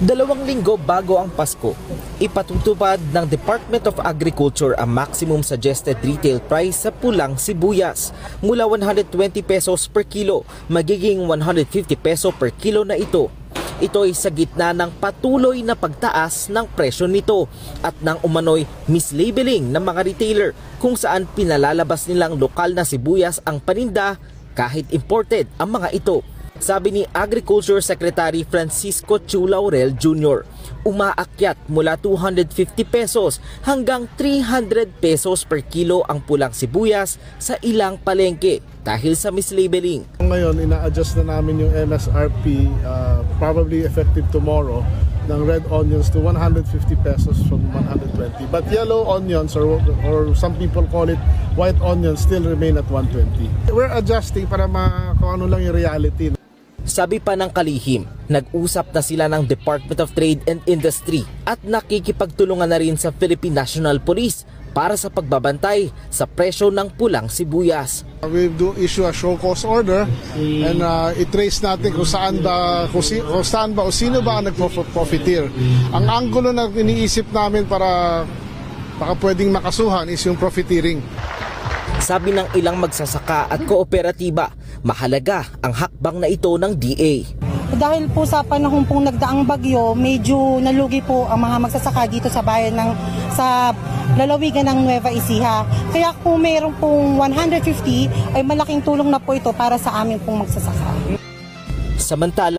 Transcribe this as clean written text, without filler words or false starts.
2 linggo bago ang Pasko, ipatutupad ng Department of Agriculture ang maximum suggested retail price sa pulang sibuyas. Mula 120 pesos per kilo, magiging 150 peso per kilo na ito. Ito ay sa gitna ng patuloy na pagtaas ng presyo nito at ng umano'y mislabeling ng mga retailer kung saan pinalalabas nilang lokal na sibuyas ang paninda kahit imported ang mga ito. Sabi ni Agriculture Secretary Francisco Chu Laurel Jr., umaakyat mula 250 pesos hanggang 300 pesos per kilo ang pulang sibuyas sa ilang palengke dahil sa mislabeling. Ngayon, ina-adjust na namin yung MSRP, probably effective tomorrow, ng red onions to 150 pesos from 120. But yellow onions, or some people call it white onions, still remain at 120. We're adjusting para kung ano lang yung reality. Sabi pa ng kalihim, nag-usap na sila ng Department of Trade and Industry at nakikipagtulungan na rin sa Philippine National Police para sa pagbabantay sa presyo ng pulang sibuyas. We do issue a show cause order and i-trace natin kung saan ba o sino ba ang nagpo-profiteer. Ang anggulo na iniisip namin para baka pwedeng makasuhan is yung profiteering. Sabi ng ilang magsasaka at kooperatiba, mahalaga ang hakbang na ito ng DA. Dahil po sa panahon pong nagdaang bagyo, medyo nalugi po ang mga magsasaka dito sa bayan sa lalawigan ng Nueva Ecija. Kaya kung mayroon pong 150 ay malaking tulong na po ito para sa amin pong magsasaka. Samantala,